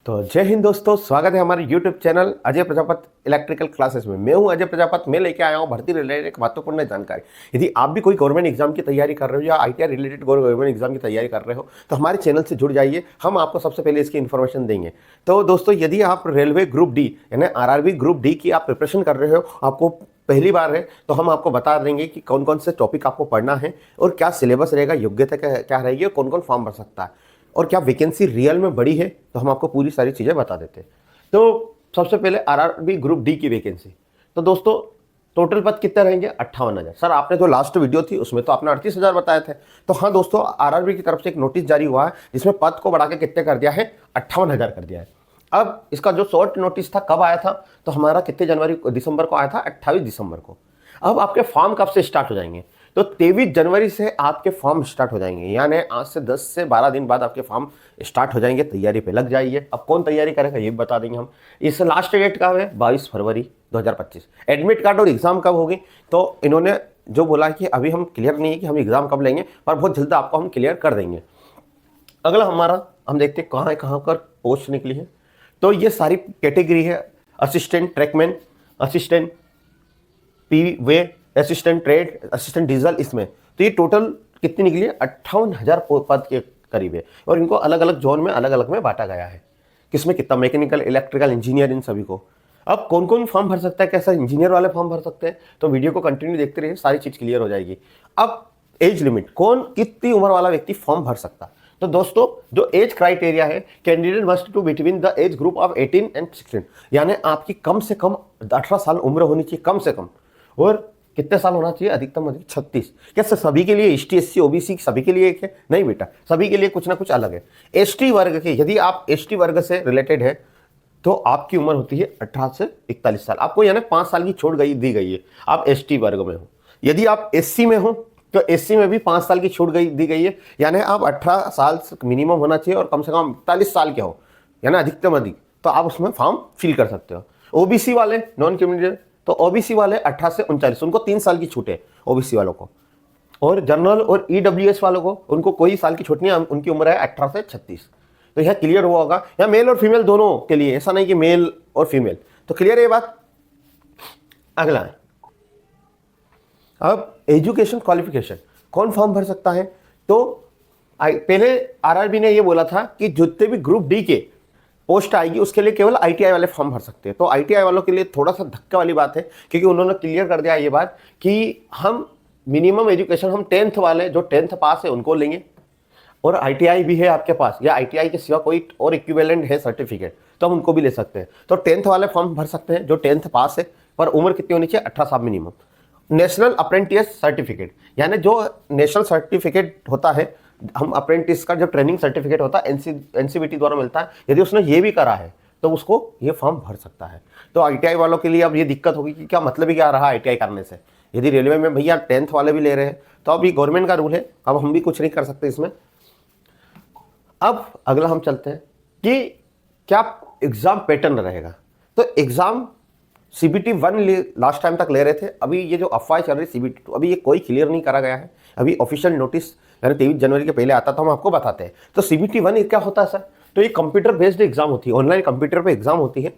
तो जय हिंद दोस्तों, स्वागत है हमारे YouTube channel Ajay Prajapat electrical classes में। मैं हूं अजय प्रजापत। मैं लेके आया हूं भर्ती रिलेटेड एक महत्वपूर्ण जानकारी। यदि आप भी कोई गवर्नमेंट एग्जाम की तैयारी कर रहे हो या ITI रिलेटेड गवर्नमेंट एग्जाम की तैयारी कर रहे हो तो हमारे चैनल से जुड़ जाइए। हम आपको सबसे पहले इसकी इन्फॉर्मेशन देंगे। तो दोस्तों, यदि आप रेलवे ग्रुप डी यानी RRB ग्रुप डी की आप प्रिपरेशन कर रहे हो, आपको पहली बार है, तो हम आपको बता देंगे कि कौन कौन से टॉपिक आपको पढ़ना है और क्या सिलेबस रहेगा, योग्यता क्या रहेगी और कौन कौन फॉर्म भर सकता है और क्या वैकेंसी रियल में बड़ी है, तो हम आपको पूरी सारी चीज़ें बता देते हैं। तो सबसे पहले RRB ग्रुप डी की वैकेंसी। तो दोस्तों, टोटल पद कितने रहेंगे? 58,000। सर, आपने जो लास्ट वीडियो थी उसमें तो आपने 38,000 बताए थे। तो हाँ दोस्तों, RRB की तरफ से एक नोटिस जारी हुआ है जिसमें पद को बढ़ा के कितने कर दिया है? 58,000 कर दिया है। अब इसका जो शॉर्ट नोटिस था कब आया था? तो हमारा कितने दिसंबर को आया था? 28 दिसंबर को। अब आपके फॉर्म कब से स्टार्ट हो जाएंगे? तो 23 जनवरी से आपके फॉर्म स्टार्ट हो जाएंगे, यानी आज से 10 से 12 दिन बाद आपके फॉर्म स्टार्ट हो जाएंगे। तैयारी पे लग जाइए। अब कौन तैयारी करेगा ये भी बता देंगे हम। इस लास्ट डेट कब है? 22 फरवरी 2025। एडमिट कार्ड और एग्जाम कब होगी? तो इन्होंने जो बोला कि अभी हम क्लियर नहीं है कि हम एग्जाम कब लेंगे, पर बहुत जल्द आपको हम क्लियर कर देंगे। अगला हमारा हम देखते हैं कहाँ पर पोस्ट निकली है। तो ये सारी कैटेगरी है: असिस्टेंट ट्रैकमैन, असिस्टेंट पी वे, असिस्टेंट ट्रेड, असिस्टेंट डीजल। इसमें तो ये टोटल कितनी निकली है? 58,000 पद के करीब है और इनको अलग अलग जोन में अलग अलग में बांटा गया है। किसमें कितना? मैकेनिकल, इलेक्ट्रिकल, इंजीनियर, इन सभी को। अब कौन कौन फॉर्म भर सकता है? कैसा? इंजीनियर वाले फॉर्म भर सकते हैं। तो वीडियो को कंटिन्यू देखते रहिए, सारी चीज़ क्लियर हो जाएगी। अब एज लिमिट, कौन कितनी उम्र वाला व्यक्ति फॉर्म भर सकता है? तो दोस्तों, जो एज क्राइटेरिया है, candidate must to between the age group of 18 and 16, यानी आपकी कम से कम 18 साल उम्र होनी चाहिए, कम से कम। और कितने साल होना चाहिए? अधिकतम 36। क्या सभी के लिए ST SC OBC सभी के लिए एक है? नहीं बेटा, सभी के लिए कुछ ना कुछ अलग है। ST वर्ग के, यदि आप ST वर्ग से रिलेटेड है तो आपकी उम्र होती है 18 से 41 साल। आपको यानी 5 साल की छूट दी गई है, आप ST वर्ग में हो। यदि आप SC में हो तो SC में भी 5 साल की छूट दी गई है, यानी आप 18 साल मिनिमम होना चाहिए और कम से कम 41 साल के हो, यानी अधिकतम अधिक, तो आप उसमें फॉर्म फिल कर सकते हो। OBC वाले, नॉन क्रिमिनल, तो OBC वाले 18 से 39, उनको 3 साल की छूट है OBC वालों को। और जनरल और EWS वालों को, उनको कोई साल की छूट नहीं है, उनकी उम्र है 18 से 36। तो यह क्लियर हुआ होगा। या मेल और फीमेल दोनों के लिए, ऐसा नहीं कि मेल और फीमेल। तो क्लियर है ये बात। अगला है अब एजुकेशन क्वालिफिकेशन, कौन फॉर्म भर सकता है? तो पहले RRB ने ये बोला था कि जितने भी ग्रुप डी के पोस्ट आएगी उसके लिए केवल ITI वाले फॉर्म भर सकते हैं। तो ITI वालों के लिए थोड़ा सा धक्का वाली बात है, क्योंकि उन्होंने क्लियर कर दिया ये बात कि हम मिनिमम एजुकेशन हम 10th वाले, जो 10th पास है उनको लेंगे, और ITI भी है आपके पास या ITI के सिवा कोई और इक्विवेलेंट है सर्टिफिकेट तो हम उनको भी ले सकते हैं। तो 10th वाले फॉर्म भर सकते हैं जो 10th पास है, पर उम्र कितनी होनी चाहिए? 18 साल मिनिमम। नेशनल अप्रेंटिस सर्टिफिकेट, यानी जो नेशनल सर्टिफिकेट होता है, हम अप्रेंटिस का जो ट्रेनिंग सर्टिफिकेट होता है NCVT द्वारा मिलता है, यदि उसने ये भी करा है तो उसको ये फॉर्म भर सकता है। तो ITI वालों के लिए अब ये दिक्कत होगी कि क्या मतलब ही क्या रहा ITI करने से। यदि रेलवे में भैया 10th वाले भी ले रहे हैं तो अब ये गवर्नमेंट का रूल है, अब हम भी कुछ नहीं कर सकते इसमें। अब अगला हम चलते हैं कि क्या एग्जाम पैटर्न रहेगा। तो एग्जाम CBT 1 लास्ट टाइम तक ले रहे थे, अभी ये जो अफवाह चल रही CBT 2, अभी ये कोई क्लियर नहीं करा गया है। अभी ऑफिशियल नोटिस यानी 23 जनवरी के पहले आता था, हम आपको बताते हैं। तो CBT 1 क्या होता है सर? तो ये कंप्यूटर बेस्ड एग्जाम होती है, ऑनलाइन कंप्यूटर पे एग्जाम होती है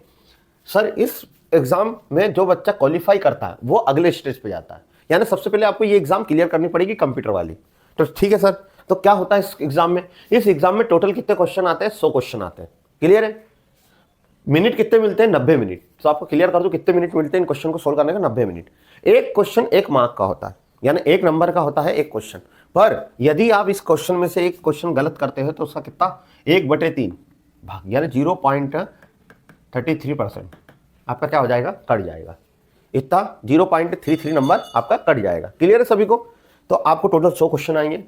सर। इस एग्जाम में जो बच्चा क्वालिफाई करता है वो अगले स्टेज पे जाता है, यानी सबसे पहले आपको ये एग्जाम क्लियर करनी पड़ेगी कंप्यूटर वाली। तो ठीक है सर, तो क्या होता है इस एग्जाम में? इस एग्जाम में टोटल कितने क्वेश्चन आते हैं? 100 क्वेश्चन आते हैं। क्लियर है? मिनट कितने मिलते हैं? 90 मिनट। तो आपको क्लियर कर दो कितने मिनट मिलते हैं इन क्वेश्चन को सोल्व करने का? 90 मिनट। एक क्वेश्चन 1 मार्क का होता है, यानी 1 नंबर का होता है एक क्वेश्चन। पर यदि आप इस क्वेश्चन में से एक क्वेश्चन गलत करते हो तो उसका कितना? 1/3 भाग, यानी 0.33% आपका क्या हो जाएगा? कट जाएगा। इतना 0.33 नंबर आपका कट जाएगा। क्लियर है सभी को? तो आपको टोटल 100 क्वेश्चन आएंगे,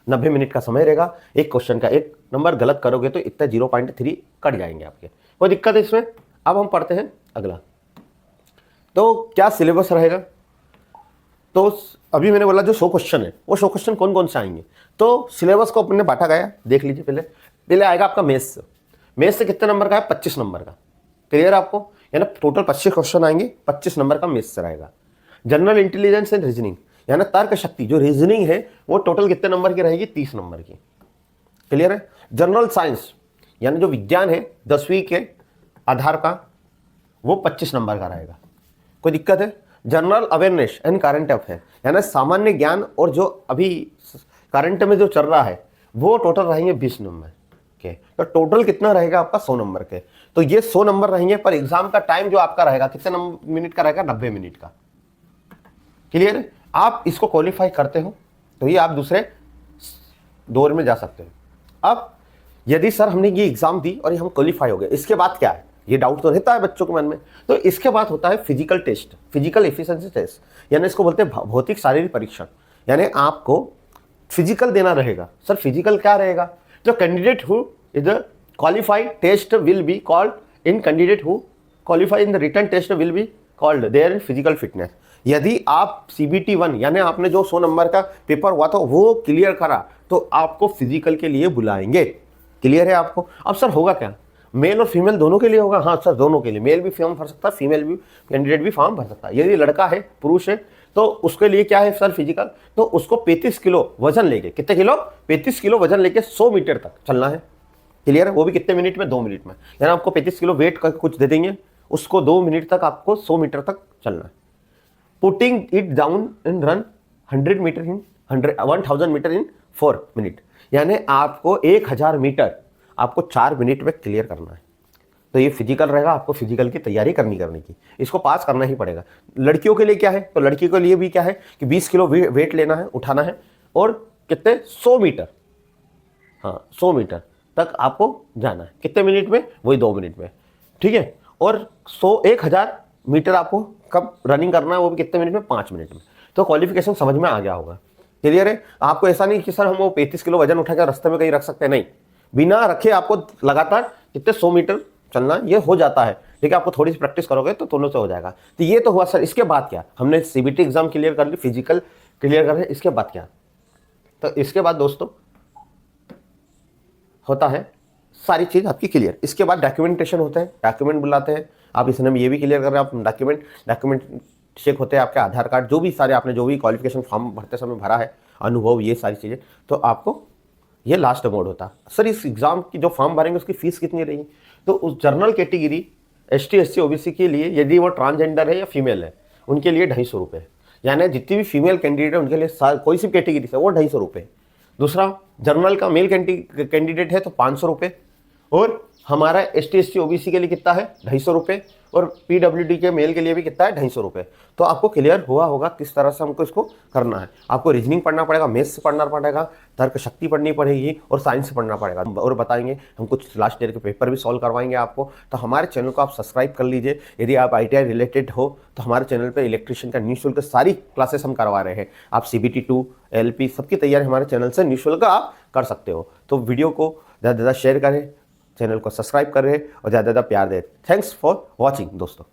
90 मिनट का समय रहेगा। एक क्वेश्चन का 1 नंबर गलत करोगे तो इतना 0.3 कट जाएंगे आपके। कोई दिक्कत है इसमें? अब हम पढ़ते हैं अगला। तो क्या सिलेबस रहेगा? तो अभी मैंने बोला जो 100 क्वेश्चन है वो 100 क्वेश्चन कौन कौन से आएंगे। तो सिलेबस को अपने बांटा गया, देख लीजिए। पहले आएगा आपका मैथ्स। मैथ्स से कितने नंबर का है? 25 नंबर का। क्लियर आपको? यानी टोटल 25 क्वेश्चन आएंगे, 25 नंबर का मैथ्स से रहेगा। जनरल इंटेलिजेंस एंड रीजनिंग, यानी तर्क शक्ति, जो रीजनिंग है वो टोटल कितने नंबर की रहेगी? 30 नंबर की। क्लियर है? जनरल साइंस, यानी जो विज्ञान है 10वीं के आधार का वो 25 नंबर का रहेगा। कोई दिक्कत है? General awareness and current affair यानी सामान्य ज्ञान और जो अभी करंट में जो चल रहा है वो टोटल रहेंगे 20 नंबर के। तो टोटल कितना रहेगा आपका 100 नंबर के। तो ये 100 नंबर रहेंगे, पर एग्जाम का टाइम जो आपका रहेगा कितने मिनट का रहेगा? 90 मिनट का। क्लियर है? आप इसको क्वालिफाई करते हो तो ये आप दूसरे दौर में जा सकते हो। अब यदि सर हमने ये एग्जाम दी और ये हम क्वालिफाई हो गए, इसके बाद क्या है? ये डाउट तो रहता है बच्चों के मन में। तो इसके बाद होता है physical test, physical efficiency test, यानी इसको बोलते हैं भौतिक शारीरिक परीक्षण। यानी आपको फिजिकल देना रहेगा। सर फिजिकल क्या रहेगा? जो candidate who is qualified test will be called in candidate who qualify in the written test will be called their physical fitness. यदि आप CBT 1 यानी आपने जो 100 नंबर का पेपर हुआ था वो क्लियर करा तो आपको फिजिकल के लिए बुलाएंगे। क्लियर है आपको? अब सर होगा क्या? मेल और फीमेल दोनों के लिए होगा? हाँ सर दोनों के लिए, मेल भी फॉर्म भर सकता है, फीमेल भी कैंडिडेट भी फॉर्म भर सकता है। यदि लड़का है पुरुष है तो उसके लिए क्या है सर फिजिकल? तो उसको 35 किलो वजन लेके, कितने किलो? 35 किलो वजन लेके 100 मीटर तक चलना है। क्लियर है? वो भी कितने मिनट में? 2 मिनट में। यानी आपको 35 किलो वेट का कुछ दे देंगे, उसको 2 मिनट तक आपको 100 मीटर तक चलना है। Putting it down in run 1000 metre in 4 minute, यानी आपको 1000 मीटर आपको 4 मिनट में क्लियर करना है। तो ये फिजिकल रहेगा, आपको फिजिकल की तैयारी करनी की, इसको पास करना ही पड़ेगा। लड़कियों के लिए क्या है? तो लड़कियों के लिए भी क्या है कि 20 किलो वेट लेना है, उठाना है, और कितने? 100 मीटर, हाँ 100 मीटर तक आपको जाना है। कितने मिनट में? वही 2 मिनट में। ठीक है? और 1000 मीटर आपको कब रनिंग करना है? वो भी कितने मिनट में? 5 मिनट में। तो क्वालिफिकेशन समझ में आ गया होगा। क्लियर है? आपको ऐसा नहीं कि सर हम वो 35 किलो वजन उठा के रास्ते में कहीं रख सकते हैं, नहीं, बिना रखे आपको लगातार कितने 100 मीटर चलना, ये हो जाता है। ठीक है? आपको थोड़ी सी प्रैक्टिस करोगे तो दोनों से हो जाएगा। तो ये तो हुआ सर। इसके बाद क्या? हमने CBT एग्जाम क्लियर कर ली, फिजिकल क्लियर कर ली, इसके बाद क्या? तो इसके बाद दोस्तों होता है सारी चीज आपकी क्लियर। इसके बाद डॉक्यूमेंटेशन होता है, डॉक्यूमेंट बुलाते हैं। आप इसने ये भी क्लियर कर रहे हैं, आप डॉक्यूमेंट चेक होते हैं, आपके आधार कार्ड, जो भी सारे आपने जो भी क्वालिफिकेशन फॉर्म भरते समय भरा है, अनुभव, ये सारी चीज़ें, तो आपको ये लास्ट मोड होता है। सर इस एग्जाम की जो फॉर्म भरेंगे उसकी फीस कितनी रहेगी? तो उस general category ST SC OBC के लिए, यदि वो ट्रांसजेंडर है या फीमेल है, उनके लिए 250 रुपये। यानी जितनी भी फीमेल कैंडिडेट है उनके लिए कोई सी कैटेगरी से वो 250 रुपये। दूसरा जनरल का मेल कैंडिडेट है तो 500 रुपये, और हमारा ST SC OBC के लिए कितना है? 250 रुपये, और PWD के मेल के लिए भी कितना है? 250 रुपये। तो आपको क्लियर हुआ होगा किस तरह से हमको इसको करना है। आपको रीजनिंग पढ़ना पड़ेगा, मैथ्स पढ़ना पड़ेगा, तर्क शक्ति पढ़नी पड़ेगी, और साइंस पढ़ना पड़ेगा, और बताएंगे हम कुछ लास्ट ईयर के पेपर भी सॉल्व करवाएंगे आपको। तो हमारे चैनल को आप सब्सक्राइब कर लीजिए। यदि आप ITI रिलेटेड हो तो हमारे चैनल पर इलेक्ट्रिशियन का निःशुल्क सारी क्लासेस हम करवा रहे हैं। आप CBT 2 LP सबकी तैयारी हमारे चैनल से निःशुल्क आप कर सकते हो। तो वीडियो को ज़्यादा से ज़्यादा शेयर करें, चैनल को सब्सक्राइब करें और ज़्यादा से ज़्यादा प्यार दें। थैंक्स फॉर वॉचिंग दोस्तों।